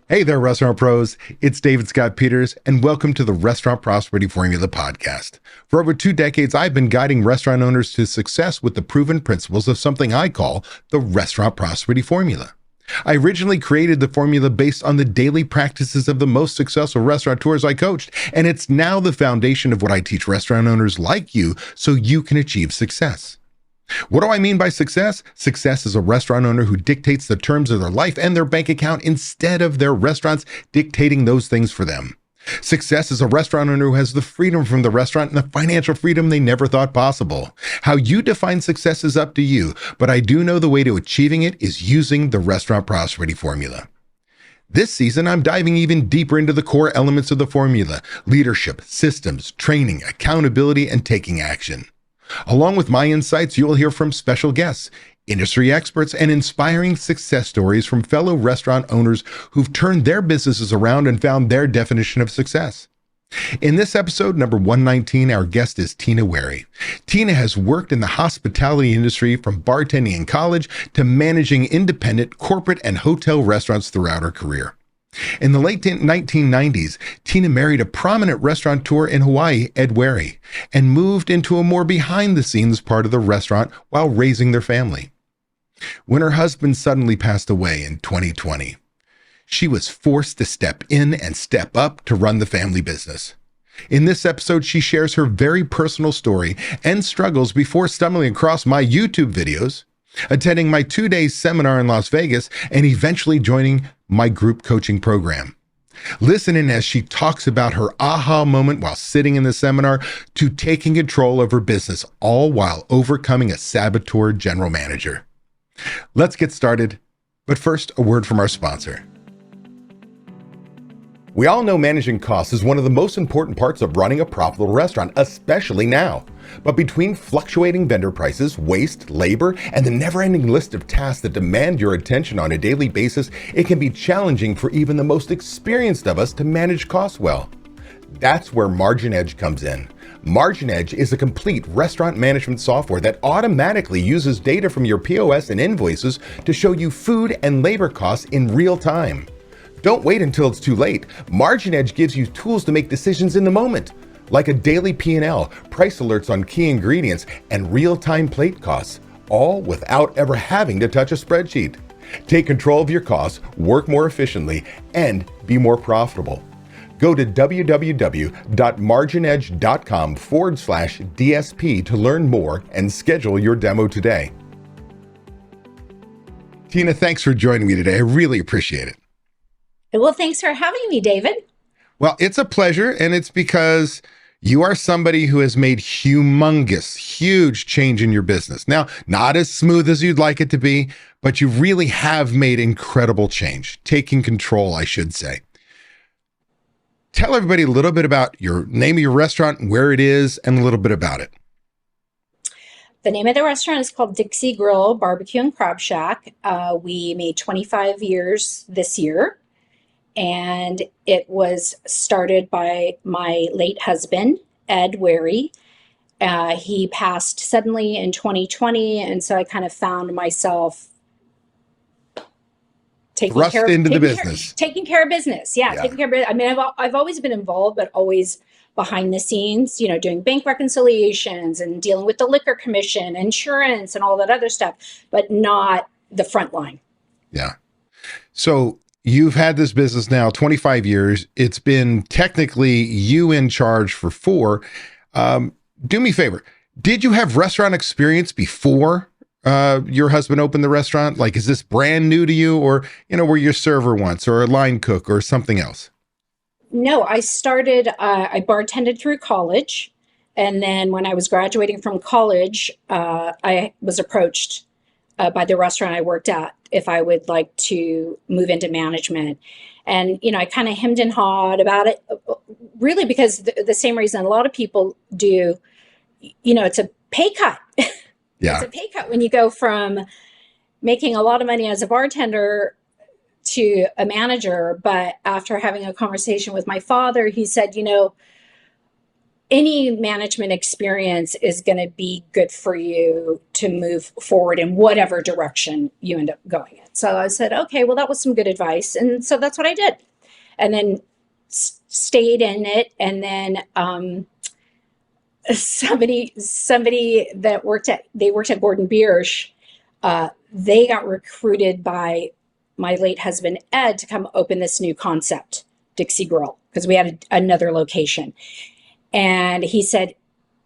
Hey there, restaurant pros. It's David Scott Peters, and welcome to the Restaurant Prosperity Formula podcast. For over 2 decades, I've been guiding restaurant owners to success with the proven principles of something I call the Restaurant Prosperity Formula. I originally created the formula based on the daily practices of the most successful restaurateurs I coached, and it's now the foundation of what I teach restaurant owners like you so you can achieve success. What do I mean by success? Success is a restaurant owner who dictates the terms of their life and their bank account instead of their restaurants dictating those things for them. Success is a restaurant owner who has the freedom from the restaurant and the financial freedom they never thought possible. How you define success is up to you, but I do know the way to achieving it is using the Restaurant Prosperity Formula. This season, I'm diving even deeper into the core elements of the formula: leadership, systems, training, accountability, and taking action. Along with my insights, you'll hear from special guests, industry experts, and inspiring success stories from fellow restaurant owners who've turned their businesses around and found their definition of success. In this episode, number 119, our guest is Tina Wary. Tina has worked in the hospitality industry from bartending in college to managing independent corporate and hotel restaurants throughout her career. In the late 1990s, Tina married a prominent restaurateur in Hawaii, Ed Wary, and moved into a more behind-the-scenes part of the restaurant while raising their family. When her husband suddenly passed away in 2020, she was forced to step in and step up to run the family business. In this episode, she shares her very personal story and struggles before stumbling across my YouTube videos, attending my 2-day seminar in Las Vegas, and eventually joining my group coaching program. Listen in as she talks about her aha moment while sitting in the seminar to taking control of her business, all while overcoming a saboteur general manager. Let's get started, but first, a word from our sponsor. We all know managing costs is one of the most important parts of running a profitable restaurant, especially now. But between fluctuating vendor prices, waste, labor, and the never-ending list of tasks that demand your attention on a daily basis, it can be challenging for even the most experienced of us to manage costs well. That's where Margin Edge comes in. Margin Edge is a complete restaurant management software that automatically uses data from your POS and invoices to show you food and labor costs in real time. Don't wait until it's too late. Margin Edge gives you tools to make decisions in the moment, like a daily P&L, price alerts on key ingredients, and real-time plate costs, all without ever having to touch a spreadsheet. Take control of your costs, work more efficiently, and be more profitable. Go to www.marginedge.com/DSP to learn more and schedule your demo today. Tina, thanks for joining me today. I really appreciate it. Well, thanks for having me, David. Well, it's a pleasure, and it's because you are somebody who has made huge change in your business. Now, not as smooth as you'd like it to be, but you really have made incredible change, taking control, I should say. Tell everybody a little bit about your name of your restaurant, where it is, and a little bit about it. The name of the restaurant is called Dixie Grill Barbecue and Crab Shack. We made 25 years this year. And it was started by my late husband, Ed Wary. He passed suddenly in 2020, and so I kind of found myself taking care of business. Taking care of business. Taking care of business. I mean, I've always been involved, but always behind the scenes, doing bank reconciliations and dealing with the liquor commission, insurance, and all that other stuff, but not the front line. Yeah. So you've had this business now 25 years. It's been technically you in charge for 4. Do me a favor. Did you have restaurant experience before your husband opened the restaurant? Like, is this brand new to you, or, were you a server once or a line cook or something else? No, I bartended through college. And then when I was graduating from college, I was approached by the restaurant I worked at if I would like to move into management. And, I kind of hemmed and hawed about it, really because the same reason a lot of people do, it's a pay cut. Yeah. It's a pay cut when you go from making a lot of money as a bartender to a manager. But after having a conversation with my father, he said, any management experience is going to be good for you to move forward in whatever direction you end up going in. So I said, okay, well, that was some good advice. And so that's what I did. And then stayed in it. And then somebody that worked at Gordon Biersch, they got recruited by my late husband, Ed, to come open this new concept, Dixie Grill, because we had another location. And he said,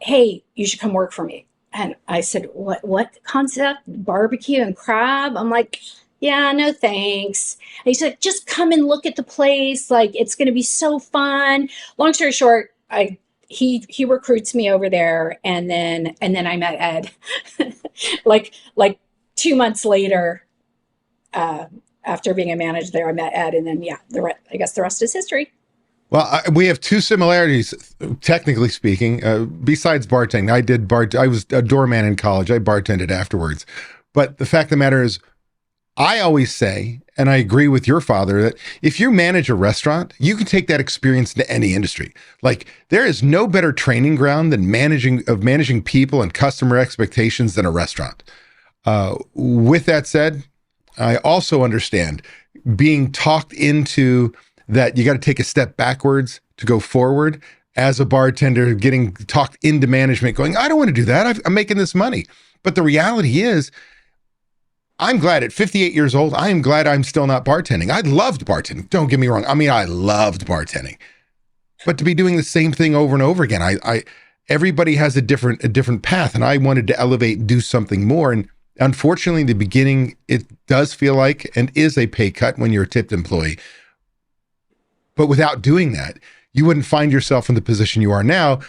hey, you should come work for me. And I said, what concept? Barbecue and crab? I'm like, yeah, no thanks. And he said, just come and look at the place. Like, it's going to be so fun. Long story short, he recruits me over there, and then I met Ed like 2 months later, after being a manager there. I met Ed, and then I guess the rest is history. Well, we have two similarities, technically speaking. Besides bartending, I was a doorman in college. I bartended afterwards. But the fact of the matter is, I always say, and I agree with your father, that if you manage a restaurant, you can take that experience into any industry. Like, there is no better training ground than managing people and customer expectations than a restaurant. With that said, I also understand being talked into that you got to take a step backwards to go forward. As a bartender, getting talked into management, going, I don't want to do that. I'm making this money. But the reality is, I'm glad at 58 years old, I am glad I'm still not bartending. I loved bartending. Don't get me wrong. I mean, I loved bartending. But to be doing the same thing over and over again, everybody has a different path, and I wanted to elevate and do something more. And unfortunately, in the beginning, it does feel like and is a pay cut when you're a tipped employee. But without doing that, you wouldn't find yourself in the position you are now,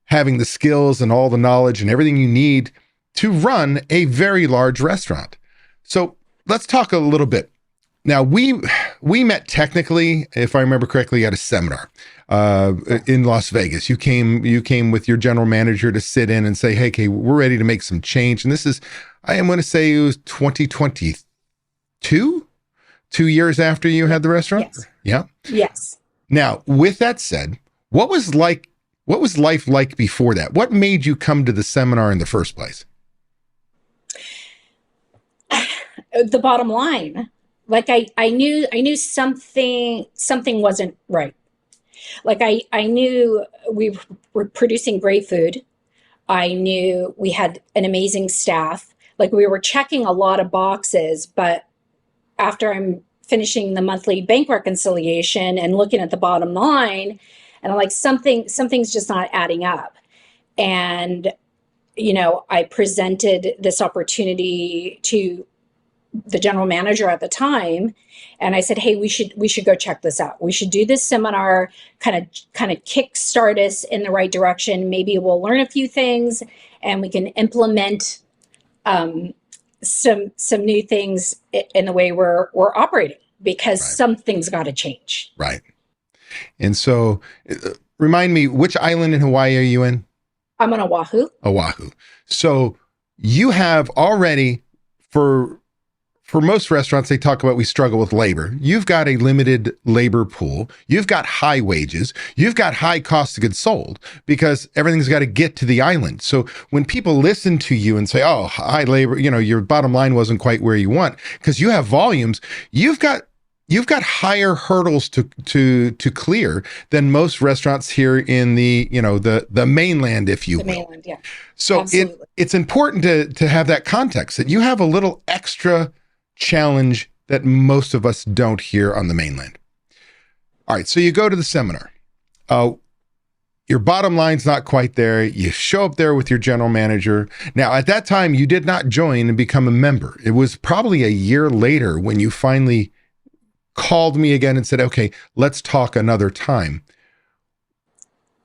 having the skills and all the knowledge and everything you need to run a very large restaurant. So let's talk a little bit. Now, we met technically, if I remember correctly, at a seminar in Las Vegas. You came with your general manager to sit in and say, hey, okay, we're ready to make some change. And this is, I am going to say it was 2022, 2 years after you had the restaurant? Yes. Yeah. Yes. Now, with that said, what was life like before that? What made you come to the seminar in the first place? The bottom line, like I knew something wasn't right. Like I knew we were producing great food. I knew we had an amazing staff. Like, we were checking a lot of boxes, but after I'm finishing the monthly bank reconciliation and looking at the bottom line, and I'm like, something's just not adding up. And, I presented this opportunity to the general manager at the time, and I said, hey, we should go check this out. We should do this seminar, kind of kickstart us in the right direction. Maybe we'll learn a few things, and we can implement some new things in the way we're operating, because Right. Something's got to change. Right. And so, remind me, which island in Hawaii are you in? I'm on Oahu. Oahu. So you have already, for most restaurants, they talk about we struggle with labor. You've got a limited labor pool. You've got high wages. You've got high cost of goods sold, because everything's got to get to the island. So when people listen to you and say, oh, high labor, your bottom line wasn't quite where you want, because you have volumes, you've got higher hurdles to clear than most restaurants here in the mainland, if you will. The mainland, yeah. So it's important to have that context, that you have a little extra challenge that most of us don't hear on the mainland. All right, so you go to the seminar. Your bottom line's not quite there. You show up there with your general manager. Now, at that time, you did not join and become a member. It was probably a year later when you finally called me again and said, okay, let's talk another time.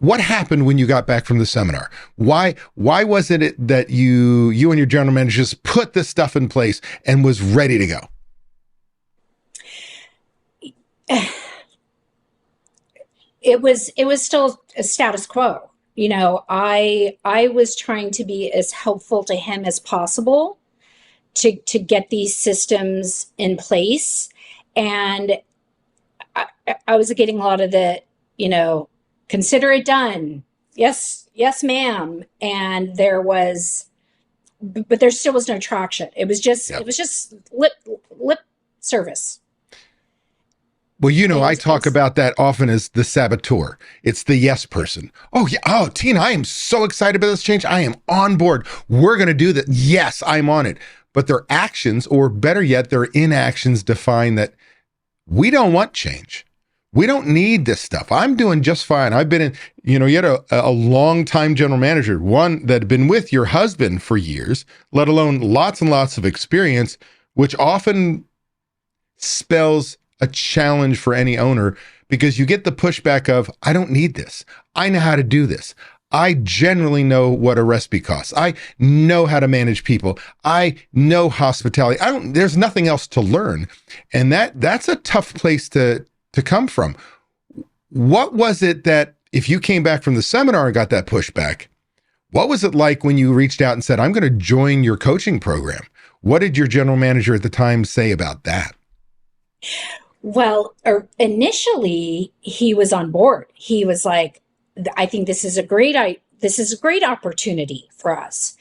What happened when you got back from the seminar? Why was it that you and your general manager just put this stuff in place and was ready to go? It was still a status quo. I was trying to be as helpful to him as possible to get these systems in place. And I was getting a lot of the, consider it done, yes, yes, ma'am. And there was, but there still was no traction. It Yep. was just lip service. Well, I And talk about that often as the saboteur. It's the yes yeah, person. Oh, yeah. Oh, Tina, I am so excited about this change. I am on board. We're going to do that. Yes, I'm on it. But their actions, or better yet, their inactions define that we don't want change. We don't need this stuff. I'm doing just fine. I've been in, you had a long time general manager, one that had been with your husband for years, let alone lots and lots of experience, which often spells a challenge for any owner because you get the pushback of, I don't need this. I know how to do this. I generally know what a recipe costs. I know how to manage people. I know hospitality. There's nothing else to learn. And that's a tough place to come from. What was it that, if you came back from the seminar and got that pushback, what was it like when you reached out and said, I'm going to join your coaching program? What did your general manager at the time say about that? well, initially he was on board. He was like, I think this is a great opportunity for us.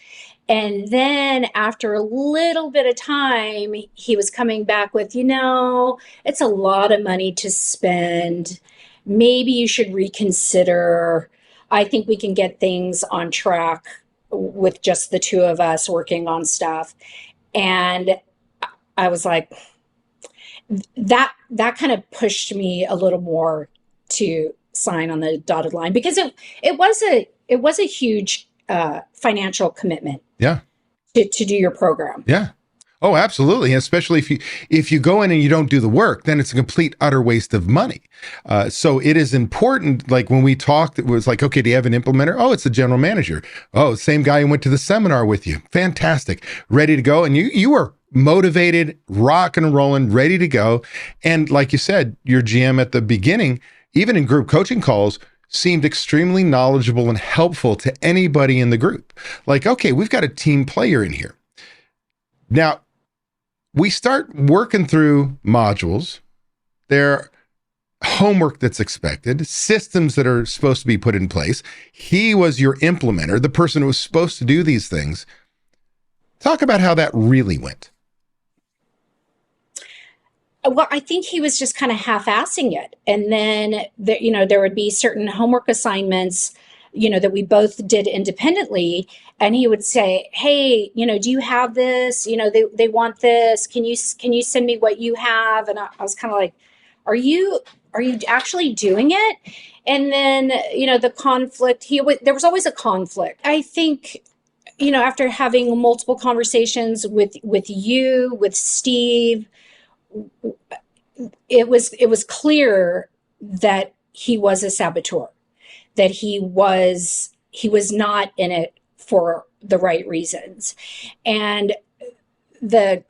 And then after a little bit of time, he was coming back with, it's a lot of money to spend. Maybe you should reconsider. I think we can get things on track with just the two of us working on stuff. And I was like, that kind of pushed me a little more to sign on the dotted line, because it was a huge financial commitment Yeah. to do your program. Yeah. Oh, absolutely. Especially if you go in and you don't do the work, then it's a complete utter waste of money. So it is important. Like when we talked, it was like, okay, do you have an implementer? Oh, it's the general manager. Oh, same guy who went to the seminar with you. Fantastic. Ready to go. And you are motivated, rock and rolling, ready to go. And like you said, your GM at the beginning, even in group coaching calls, seemed extremely knowledgeable and helpful to anybody in the group. Like, okay, we've got a team player in here. Now, we start working through modules, their homework that's expected, systems that are supposed to be put in place. He was your implementer, the person who was supposed to do these things. Talk about how that really went. Well, I think he was just kind of half-assing it. And then there would be certain homework assignments, that we both did independently. And he would say, hey, do you have this? They want this. Can you send me what you have? And I was kind of like, are you actually doing it? And then, the conflict, there was always a conflict. I think, after having multiple conversations with you, with Steve, it was clear that he was a saboteur, that he was not in it for the right reasons. And the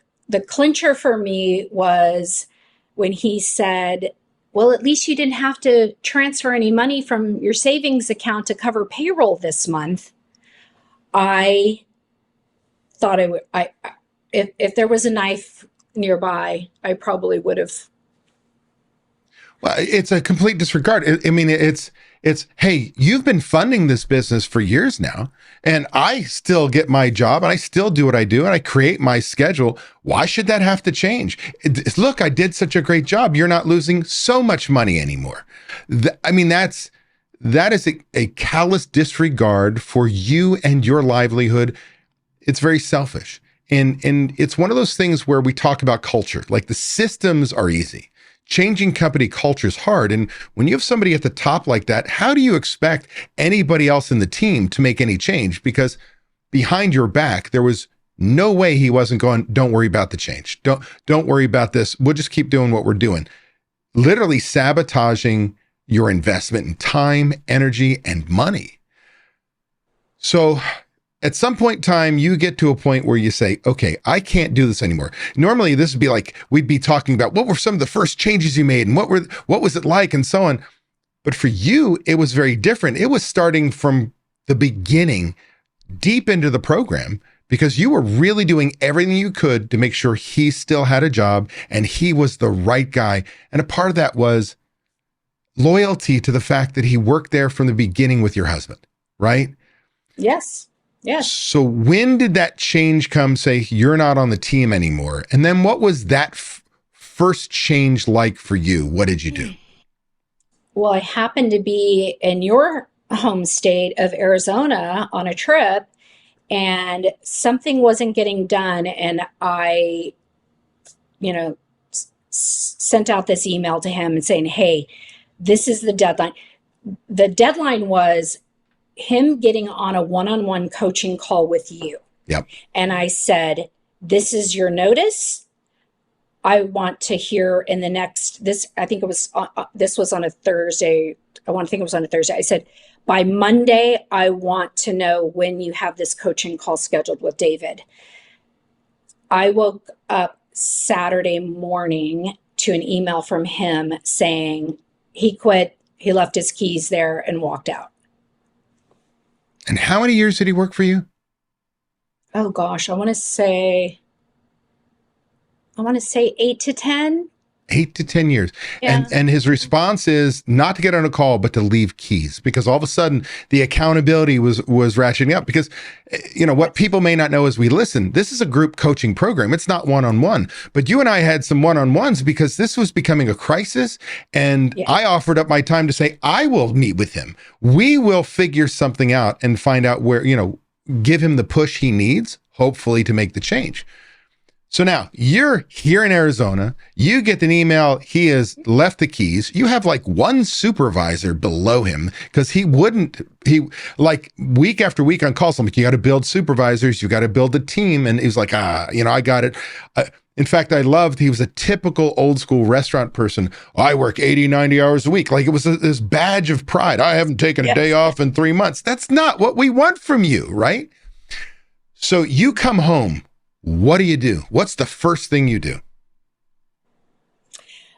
clincher for me was when he said, well, at least you didn't have to transfer any money from your savings account to cover payroll this month. I thought if there was a knife nearby, I probably would have. Well, it's a complete disregard. I mean, it's, hey, you've been funding this business for years now, and I still get my job and I still do what I do and I create my schedule. Why should that have to change? Look, I did such a great job. You're not losing so much money anymore. I mean, that is a callous disregard for you and your livelihood. It's very selfish. And it's one of those things where we talk about culture, like the systems are easy. Changing company culture is hard. And when you have somebody at the top like that, how do you expect anybody else in the team to make any change? Because behind your back, there was no way he wasn't going, don't worry about the change. Don't worry about this. We'll just keep doing what we're doing. Literally sabotaging your investment in time, energy, and money. So at some point in time, you get to a point where you say, okay, I can't do this anymore. Normally, this would be like, we'd be talking about what were some of the first changes you made and what was it like and so on. But for you, it was very different. It was starting from the beginning, deep into the program, because you were really doing everything you could to make sure he still had a job and he was the right guy. And a part of that was loyalty to the fact that he worked there from the beginning with your husband. right? Yes. Yes. So when did that change come, say, you're not on the team anymore? And then what was that first change like for you? What did you do? Well, I happened to be in your home state of Arizona on a trip, and something wasn't getting done. And I, you know, sent out this email to him and saying, hey, this is the deadline. The deadline was him getting on a one-on-one coaching call with you. Yep. And I said, this is your notice. I want to hear in the next, I think it was, this was on a Thursday. I want to think it was on a Thursday. I said, by Monday, I want to know when you have this coaching call scheduled with David. I woke up Saturday morning to an email from him saying he quit, he left his keys there and walked out. And how many years did he work for you? Oh gosh, I want to say 8 to 10. 8 to 10 years. Yeah. And his response is not to get on a call, but to leave keys, because all of a sudden the accountability was ratcheting up. Because, what people may not know as we listen, this is a group coaching program. It's not one-on-one, but you and I had some one-on-ones because this was becoming a crisis. And I offered up my time to say, I will meet with him. We will figure something out and find out where, give him the push he needs, hopefully to make the change. So now you're here in Arizona, you get an email, he has left the keys. You have like one supervisor below him because he like week after week on calls, I'm like, you got to build supervisors, you got to build a team. And he was like, I got it. In fact, I loved, he was a typical old school restaurant person. I work 80, 90 hours a week. Like it was this badge of pride. I haven't taken a day off in 3 months. That's not what we want from you, right? So you come home. What do? What's the first thing you do?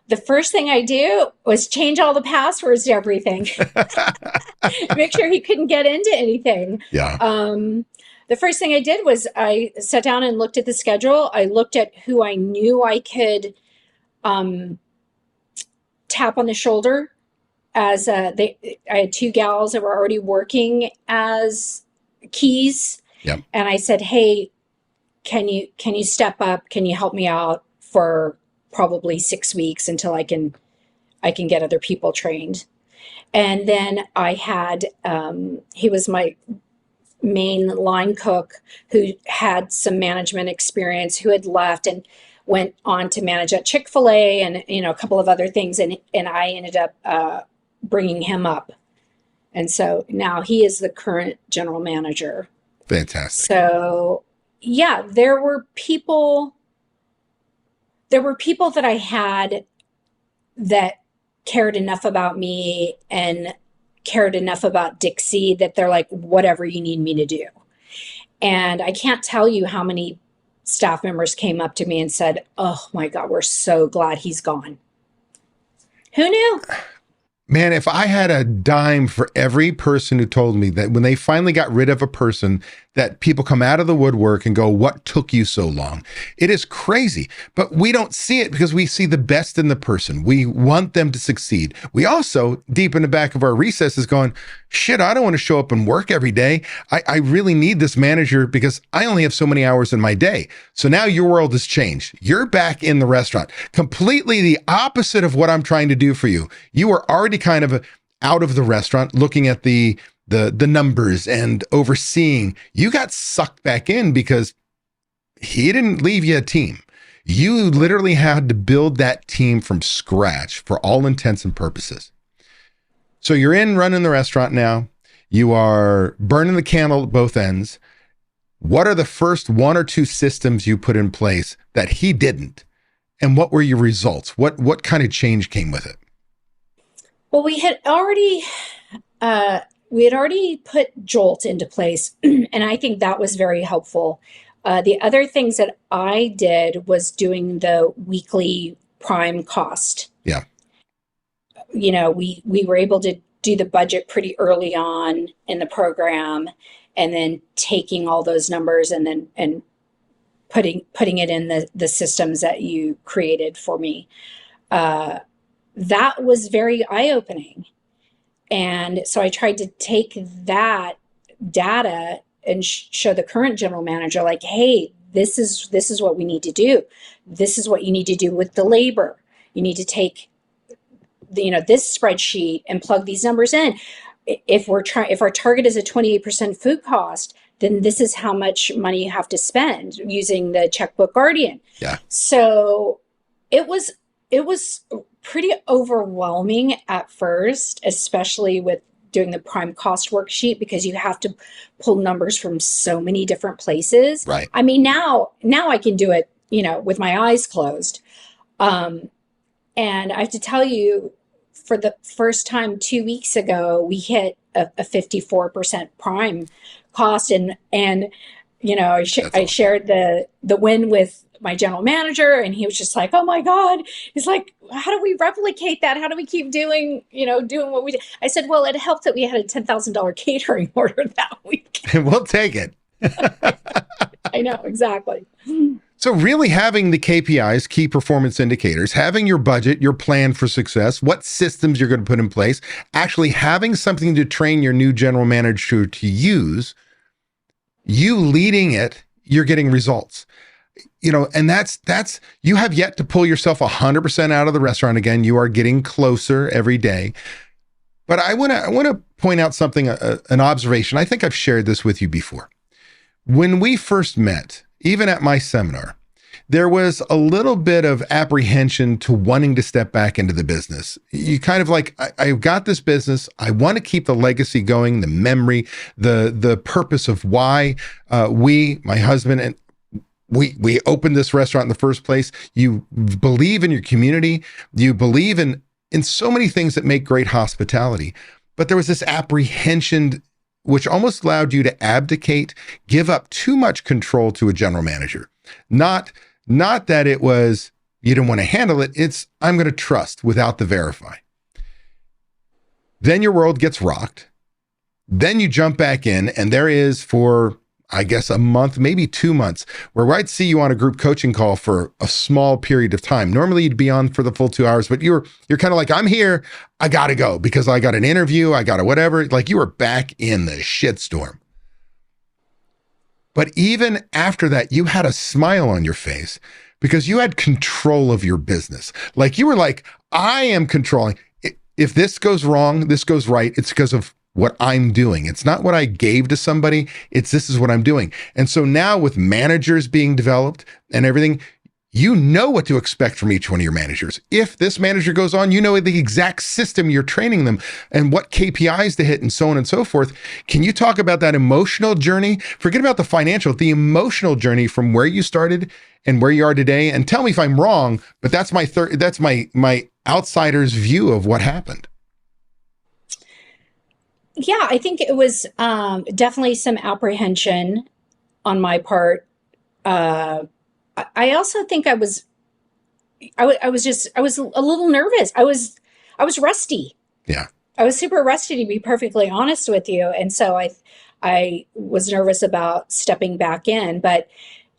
The first thing I do was change all the passwords to everything. Make sure he couldn't get into anything. Yeah. The first thing I did was I sat down and looked at the schedule. I looked at who I knew I could tap on the shoulder as I had 2 gals that were already working as keys. Yep. And I said, hey, can you step up? Can you help me out for probably 6 weeks until I can get other people trained? And then I had, he was my main line cook who had some management experience, who had left and went on to manage at Chick-fil-A and, a couple of other things. And I ended up bringing him up. And so now he is the current general manager. Fantastic. So yeah, there were people that I had that cared enough about me and cared enough about Dixie that they're like, whatever you need me to do. And I can't tell you how many staff members came up to me and said, oh my God, we're so glad he's gone. Who knew? Man, if I had a dime for every person who told me that when they finally got rid of a person, that people come out of the woodwork and go, what took you so long? It is crazy, but we don't see it because we see the best in the person. We want them to succeed. We also, deep in the back of our recesses going, shit, I don't want to show up and work every day. I really need this manager because I only have so many hours in my day. So now your world has changed. You're back in the restaurant, completely the opposite of what I'm trying to do for you. You were already kind of out of the restaurant looking at the numbers and overseeing. You got sucked back in because he didn't leave you a team. You literally had to build that team from scratch for all intents and purposes. So you're in running the restaurant now. You are burning the candle at both ends. What are the first 1 or 2 systems you put in place that he didn't? And what were your results? What kind of change came with it? Well, we had already put Jolt into place, and I think that was very helpful. The other things that I did was doing the weekly prime cost. Yeah. We were able to do the budget pretty early on in the program, and then taking all those numbers and putting it in the systems that you created for me. That was very eye-opening. And so I tried to take that data and show the current general manager, like, hey, this is what we need to do. This is what you need to do with the labor. You need to take this spreadsheet and plug these numbers in. If our target is a 28% food cost, then this is how much money you have to spend using the checkbook Guardian. Yeah. So it was pretty overwhelming at first, especially with doing the prime cost worksheet, because you have to pull numbers from so many different places. Right. I mean, now I can do it, with my eyes closed. And I have to tell you, for the first time 2 weeks ago, we hit a 54% prime cost. And I shared the win with my general manager, and he was just like, oh my God. He's like, how do we replicate that? How do we keep doing what we did? I said, well, it helped that we had a $10,000 catering order that week. We'll take it. I know, exactly. So really having the KPIs, key performance indicators, having your budget, your plan for success, what systems you're going to put in place, actually having something to train your new general manager to use, you leading it, you're getting results. And that's you have yet to pull yourself 100% out of the restaurant again. You are getting closer every day. But I want to point out something, an observation. I think I've shared this with you before. When we first met, even at my seminar, there was a little bit of apprehension to wanting to step back into the business. You kind of like, I've got this business. I want to keep the legacy going, the memory, the purpose of why my husband and we opened this restaurant in the first place. You believe in your community. You believe in so many things that make great hospitality. But there was this apprehension which almost allowed you to abdicate, give up too much control to a general manager. Not that it was you didn't want to handle it. It's I'm going to trust without the verify. Then your world gets rocked. Then you jump back in, and there is for, I guess, a month, maybe 2 months, where I'd see you on a group coaching call for a small period of time. Normally you'd be on for the full 2 hours, but you're kind of like, I'm here. I got to go because I got an interview. I got a whatever. Like you were back in the shitstorm. But even after that, you had a smile on your face because you had control of your business. Like you were like, I am controlling. If this goes wrong, this goes right. It's because of what I'm doing. It's not what I gave to somebody. This is what I'm doing. And so now with managers being developed and everything, you know what to expect from each one of your managers. If this manager goes on, you know the exact system you're training them and what KPIs to hit and so on and so forth. Can you talk about that emotional journey? Forget about the financial, the emotional journey from where you started and where you are today. And tell me if I'm wrong, but that's my outsider's view of what happened. Yeah, I think it was definitely some apprehension on my part. I also think I was a little nervous. I was rusty. Yeah. I was super rusty, to be perfectly honest with you. And so I was nervous about stepping back in, but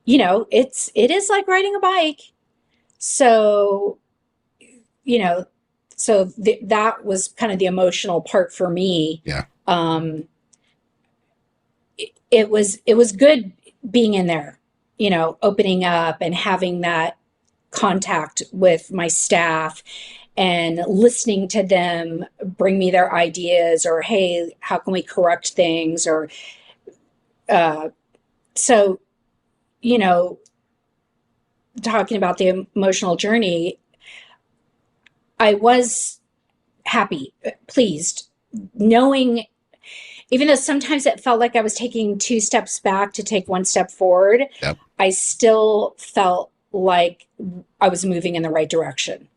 it is like riding a bike. So, that was kind of the emotional part for me. Yeah. It was good being in there, opening up and having that contact with my staff and listening to them bring me their ideas or, hey, how can we correct things? Or, talking about the emotional journey, I was happy, pleased, knowing, even though sometimes it felt like I was taking 2 steps back to take 1 step forward, Yep. I still felt like I was moving in the right direction.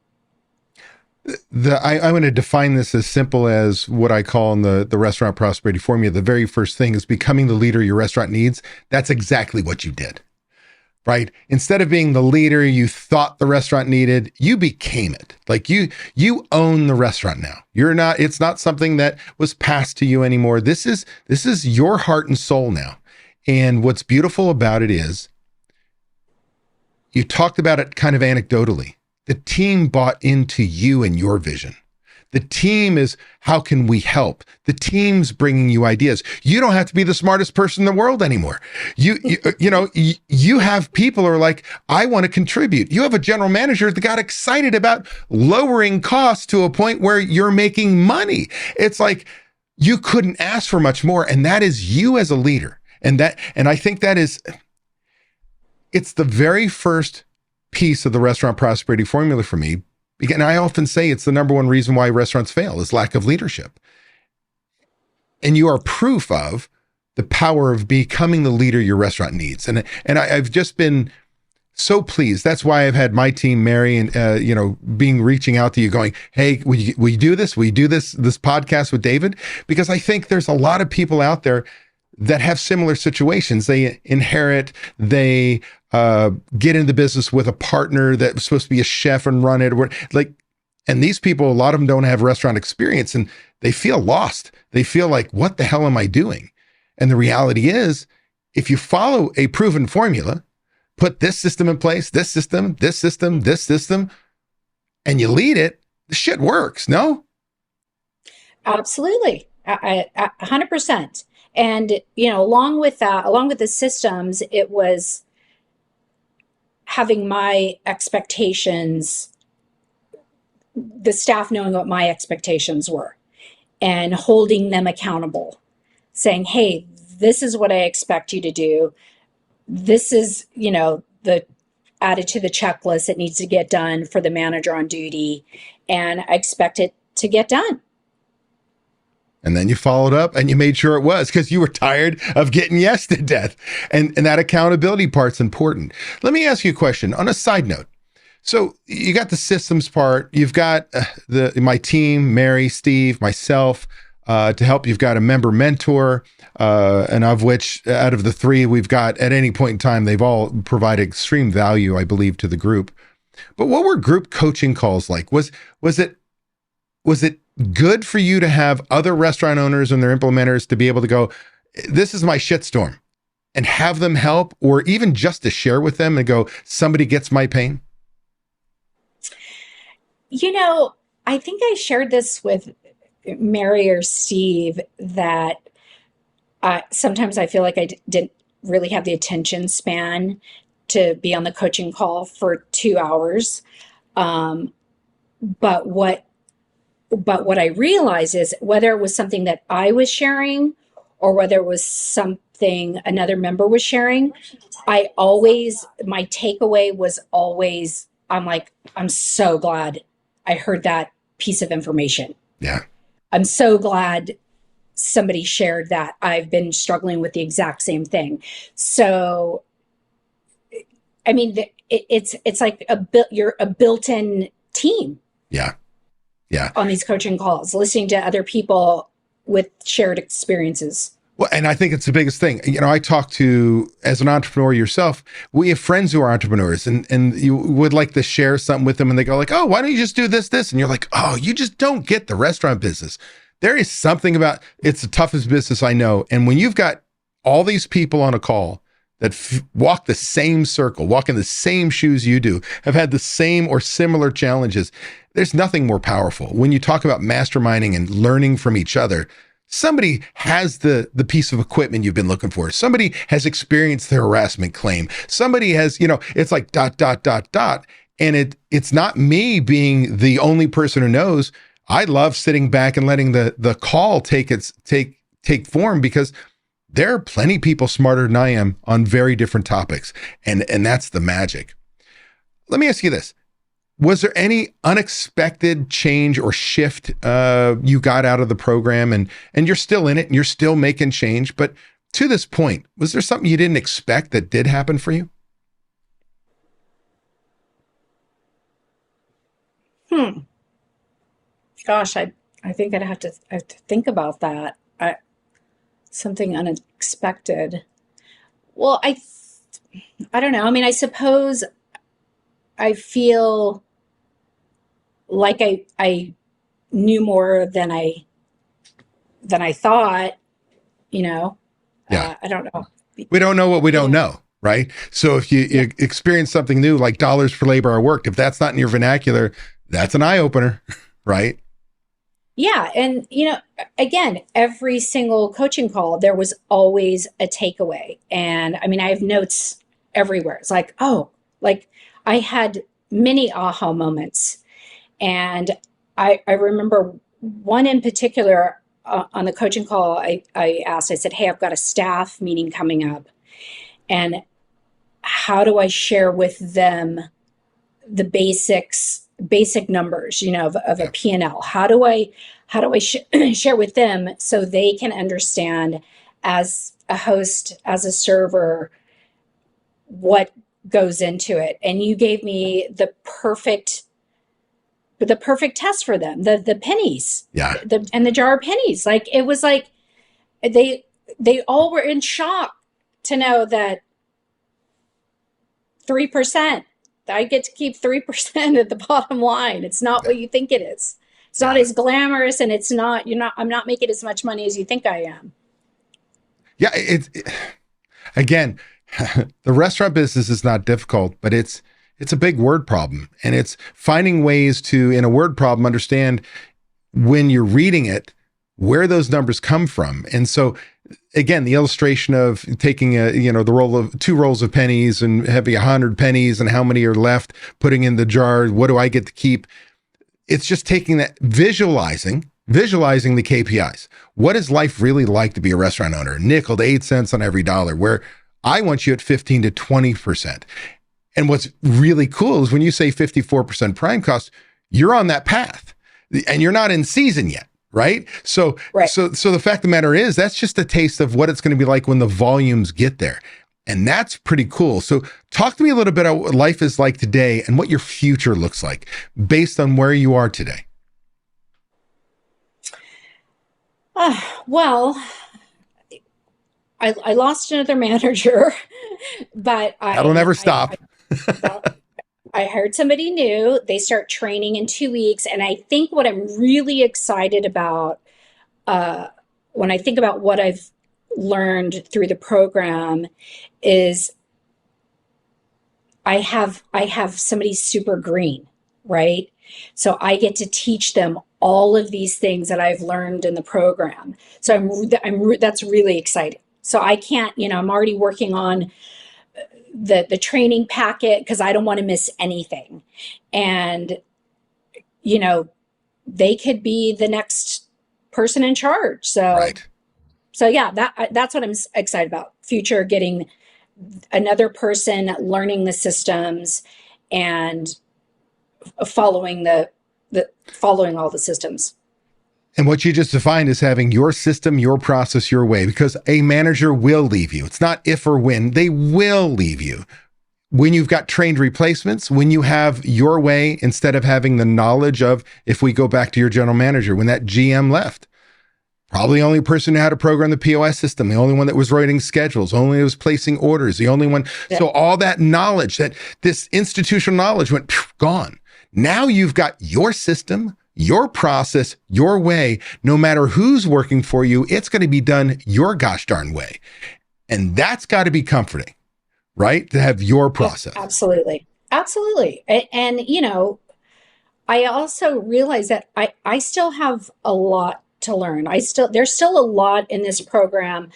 I'm going to define this as simple as what I call in the restaurant prosperity formula. The very first thing is becoming the leader your restaurant needs. That's exactly what you did, right? Instead of being the leader you thought the restaurant needed, you became it. Like you own the restaurant now. It's not something that was passed to you anymore. This is your heart and soul now. And what's beautiful about it is you talked about it kind of anecdotally. The team bought into you and your vision. The team is, how can we help? The team's bringing you ideas. You don't have to be the smartest person in the world anymore. You have people who are like, I want to contribute. You have a general manager that got excited about lowering costs to a point where you're making money. It's like, you couldn't ask for much more. And that is you as a leader. And I think it's the very first piece of the restaurant prosperity formula for me. And I often say it's the number one reason why restaurants fail is lack of leadership. And you are proof of the power of becoming the leader your restaurant needs. And I've just been so pleased. That's why I've had my team, Mary, and reaching out to you going, hey, will you do this? Will you do this podcast with David? Because I think there's a lot of people out there that have similar situations. They inherit, they get into business with a partner that was supposed to be a chef and run it. And these people, a lot of them don't have restaurant experience and they feel lost. They feel like, what the hell am I doing? And the reality is, if you follow a proven formula, put this system in place, this system, and you lead it, the shit works, no? Absolutely. 100%. And, along with the systems, it was having my expectations, the staff knowing what my expectations were and holding them accountable, saying, hey, this is what I expect you to do. This is, the added to the checklist that needs to get done for the manager on duty. And I expect it to get done. And then you followed up and you made sure it was, because you were tired of getting yes to death. And that accountability part's important. Let me ask you a question on a side note. So you got the systems part, you've got my team, Mary, Steve, myself, to help. You've got a member mentor, and of which out of the three we've got at any point in time, they've all provided extreme value, I believe, to the group. But what were group coaching calls like? Was it good for you to have other restaurant owners and their implementers to be able to go, this is my shitstorm, and have them help, or even just to share with them and go, somebody gets my pain? I think I shared this with Mary or Steve, that sometimes I feel like I didn't really have the attention span to be on the coaching call for 2 hours. But what I realized is, whether it was something that I was sharing or whether it was something another member was sharing, my takeaway was always, I'm so glad I heard that piece of information. Yeah. I'm so glad somebody shared that. I've been struggling with the exact same thing. So, I mean, it's like you're a built-in team. Yeah. Yeah. On these coaching calls, listening to other people with shared experiences. Well, and I think it's the biggest thing. I talk to, as an entrepreneur yourself, we have friends who are entrepreneurs, and you would like to share something with them, and they go like, oh, why don't you just do this? And you're like, oh, you just don't get the restaurant business. There is something about, it's the toughest business I know. And when you've got all these people on a call that walk the same circle, walk in the same shoes you do, have had the same or similar challenges, there's nothing more powerful. When you talk about masterminding and learning from each other, somebody has the piece of equipment you've been looking for. Somebody has experienced the harassment claim. Somebody has, it's like ... And it's not me being the only person who knows. I love sitting back and letting the call take form, because there are plenty of people smarter than I am on very different topics. And that's the magic. Let me ask you this. Was there any unexpected change or shift you got out of the program, and you're still in it and you're still making change, but to this point, was there something you didn't expect that did happen for you? Gosh, I think I have to think about that. Something unexpected. Well, I don't know. I mean, I suppose I feel like I knew more than I thought, Yeah. I don't know. We don't know what we don't know, right? So if you experience something new, like dollars per labor hour worked, if that's not in your vernacular, that's an eye opener, right? Yeah. And, again, every single coaching call, there was always a takeaway. And I mean, I have notes everywhere. It's like, oh, like I had many aha moments. And I remember one in particular on the coaching call, I asked, I said, hey, I've got a staff meeting coming up. And how do I share with them the basic numbers, of a Yeah. P&L? How do I share with them so they can understand, as a host, as a server, what goes into it? And you gave me the perfect test for them, the pennies, Yeah. and the jar of pennies. Like, it was like they all were in shock to know that 3%, I get to keep 3% at the bottom line. It's not what you think it is. It's not Yeah. as glamorous, and I'm not making as much money as you think I am. Yeah. Again, the restaurant business is not difficult, but it's a big word problem. And it's finding ways to, in a word problem, understand when you're reading it, where those numbers come from. And so again, the illustration of taking the roll of two rolls of pennies and having 100 pennies and how many are left, putting in the jar, what do I get to keep? It's just taking that, visualizing the KPIs. What is life really like to be a restaurant owner? Nickel to 8 cents on every dollar, where I want you at 15 to 20%. And what's really cool is when you say 54% prime cost, you're on that path and you're not in season yet. Right. So, Right. so the fact of the matter is that's just a taste of what it's going to be like when the volumes get there. And that's pretty cool. So talk to me a little bit about what life is like today and what your future looks like based on where you are today. Well, I lost another manager, but That'll never stop. well, I hired somebody new. They start training in 2 weeks. And I think what I'm really excited about, uh, when I think about what I've learned through the program, is I have somebody super green, right? So I get to teach them all of these things that I've learned in the program. So that's really exciting. So I can't, I'm already working on the training packet because I don't want to miss anything. And you know, they could be the next person in charge. So Right. so yeah, that's what I'm excited about. Future, getting another person learning the systems and following all the systems. And what you just defined is having your system, your process, your way, because a manager will leave you. It's not if or when, they will leave you. When you've got trained replacements, when you have your way instead of having the knowledge of, if we go back to your general manager, when that GM left, probably the only person who had to program the POS system, the only one that was writing schedules, only was placing orders, the only one. Yeah. So all that knowledge, that this institutional knowledge went gone. Now you've got your system, your process, your way. No matter who's working for you, it's going to be done your gosh darn way. And that's got to be comforting, right? To have your process. Absolutely. Absolutely. And I also realize that I still have a lot to learn. There's still a lot in this program,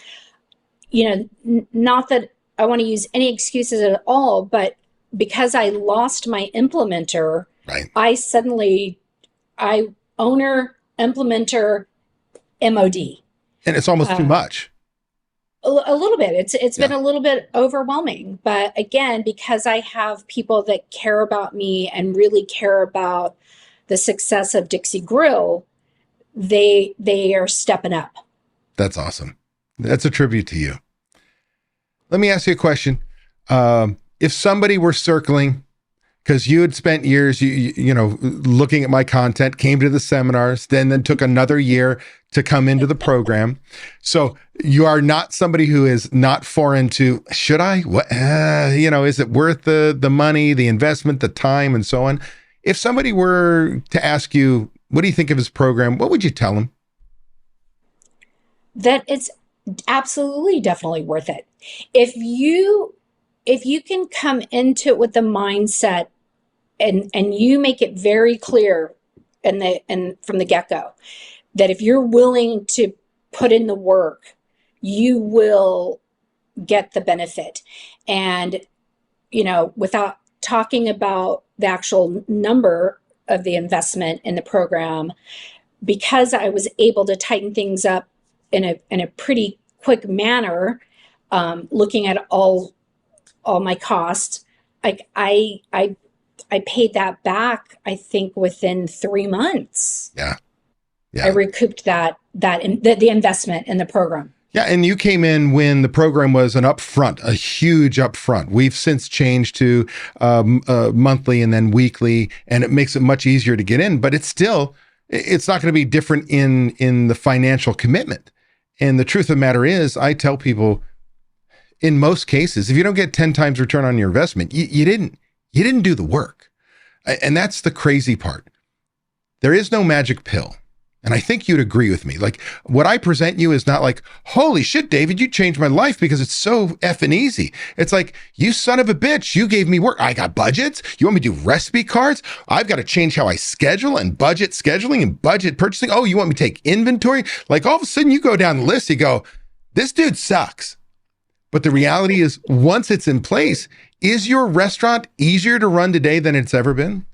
not that I want to use any excuses at all, but because I lost my implementer, Right. I owner, implementer, MOD. And it's almost too much. A little bit. It's been Yeah. a little bit overwhelming, but again, because I have people that care about me and really care about the success of Dixie Grill, they are stepping up. That's awesome. That's a tribute to you. Let me ask you a question. If somebody were circling, because you had spent years, looking at my content, came to the seminars, then took another year to come into the program. So you are not somebody who is not foreign to, should I? What? Is it worth the money, the investment, the time, and so on? If somebody were to ask you, what do you think of his program? What would you tell them? That it's absolutely, definitely worth it. If you can come into it with the mindset, and you make it very clear and from the get-go, that if you're willing to put in the work, you will get the benefit. And, without talking about the actual number of the investment in the program, because I was able to tighten things up in a pretty quick manner, looking at all my costs, like I paid that back, I think within 3 months. Yeah. I recouped the investment in the program. Yeah, and you came in when the program was an upfront, a huge upfront. We've since changed to monthly and then weekly, and it makes it much easier to get in. But it's not going to be different in the financial commitment. And the truth of the matter is, I tell people, in most cases, if you don't get 10 times return on your investment, you didn't do the work. And that's the crazy part. There is no magic pill. And I think you'd agree with me. Like, what I present you is not like, holy shit, David, you changed my life because it's so effing easy. It's like, you son of a bitch, you gave me work. I got budgets. You want me to do recipe cards? I've got to change how I schedule and budget scheduling and budget purchasing. Oh, you want me to take inventory? Like, all of a sudden you go down the list, you go, this dude sucks. But the reality is, once it's in place, is your restaurant easier to run today than it's ever been?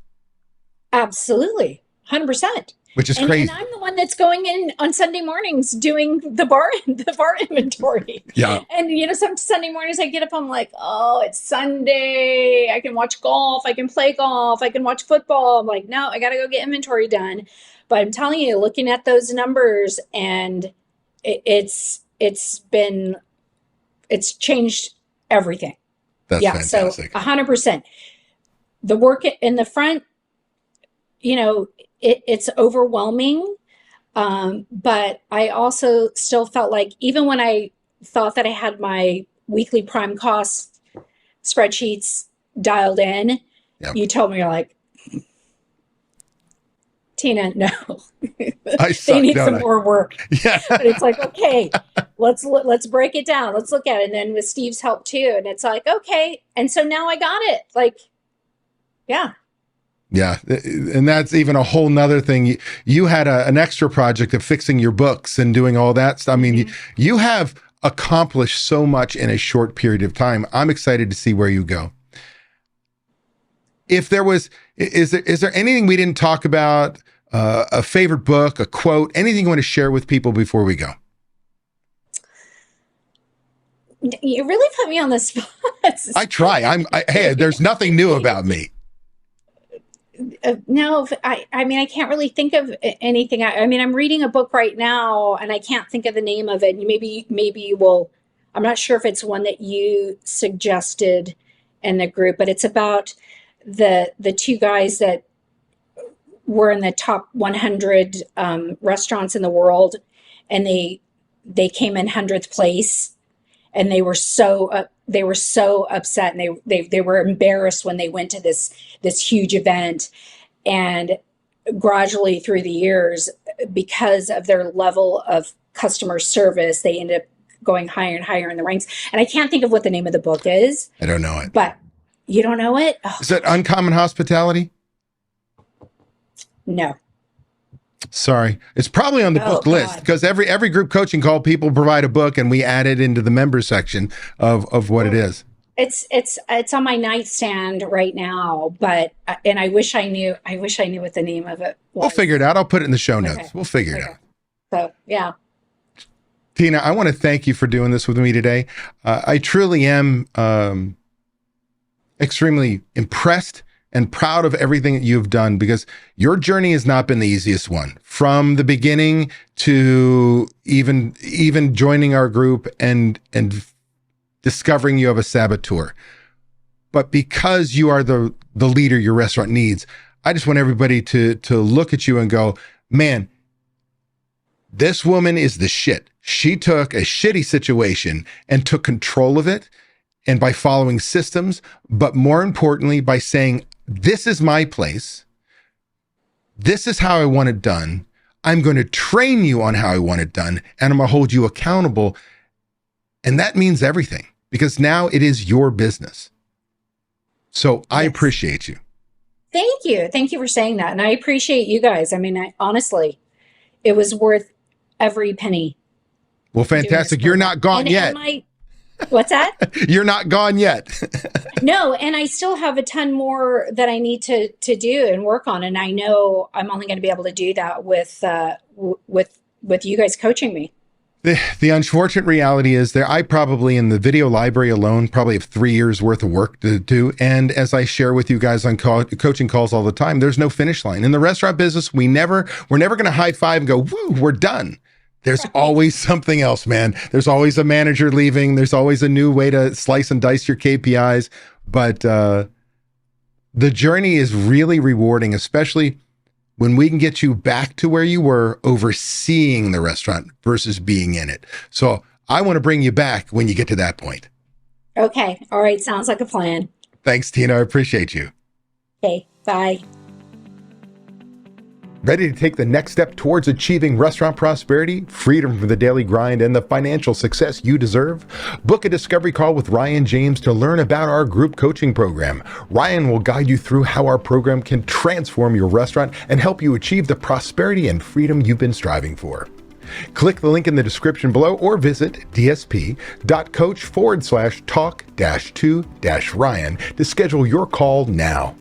Absolutely. 100%. Which is crazy. And I'm the one that's going in on Sunday mornings doing the bar inventory. Yeah. And some Sunday mornings I get up, I'm like, oh, it's Sunday. I can watch golf. I can play golf. I can watch football. I'm like, no, I got to go get inventory done. But I'm telling you, looking at those numbers, and it's changed everything. That's fantastic. So 100%. The work in the front, it's overwhelming. But I also still felt like, even when I thought that I had my weekly prime cost spreadsheets dialed in, Yep. You told me, you're like, Tina, no, they need some more work. Yeah. But it's like, okay, let's break it down. Let's look at it. And then with Steve's help too. And it's like, okay. And so now I got it. Like, yeah. Yeah. And that's even a whole nother thing. You had an extra project of fixing your books and doing all that stuff. I mean, you have accomplished so much in a short period of time. I'm excited to see where you go. If there was, is there anything we didn't talk about, a favorite book, a quote, anything you want to share with people before we go? You really put me on the spot. I try. Hey, there's nothing new about me. No, I mean, I can't really think of anything. I mean, I'm reading a book right now and I can't think of the name of it. Maybe you will. I'm not sure if it's one that you suggested in the group, but it's about the two guys that were in the top 100 restaurants in the world, and they came in 100th place, and they were so upset, and they were embarrassed when they went to this huge event. And gradually through the years, because of their level of customer service, they ended up going higher and higher in the ranks. And I can't think of what the name of the book is. I don't know it. But you don't know it? Oh. Is it Uncommon Hospitality? No. Sorry. It's probably on the book list, because every group coaching call, people provide a book and we add it into the members section of what it is. It's on my nightstand right now, and I wish I knew what the name of it was. We'll figure it out. I'll put it in the show notes. Okay. We'll figure it out. So, yeah. Tina, I want to thank you for doing this with me today. I truly am extremely impressed and proud of everything that you've done, because your journey has not been the easiest one, from the beginning to even joining our group and discovering you have a saboteur. But because you are the leader your restaurant needs, I just want everybody to look at you and go, man, this woman is the shit. She took a shitty situation and took control of it, and by following systems, but more importantly, by saying, this is my place. This is how I want it done. I'm going to train you on how I want it done, and I'm going to hold you accountable. And that means everything, because now it is your business. So I appreciate you. Thank you. Thank you for saying that. And I appreciate you guys. I mean, honestly, it was worth every penny Well, doing this fantastic. You're program. not gone And yet. what's that? You're not gone yet. No, and I still have a ton more that I need to do and work on. And I know I'm only going to be able to do that with you guys coaching me. The unfortunate reality is I probably in the video library alone probably have 3 years worth of work to do. And as I share with you guys on coaching calls all the time, there's no finish line. In the restaurant business, we're never going to high five and go, woo, we're done. There's always something else, man. There's always a manager leaving. There's always a new way to slice and dice your KPIs. But the journey is really rewarding, especially when we can get you back to where you were overseeing the restaurant versus being in it. So I want to bring you back when you get to that point. Okay. All right. Sounds like a plan. Thanks, Tina. I appreciate you. Okay. Bye. Ready to take the next step towards achieving restaurant prosperity, freedom from the daily grind, and the financial success you deserve? Book a discovery call with Ryan James to learn about our group coaching program. Ryan will guide you through how our program can transform your restaurant and help you achieve the prosperity and freedom you've been striving for. Click the link in the description below or visit dsp.coach/talk-to-Ryan to schedule your call now.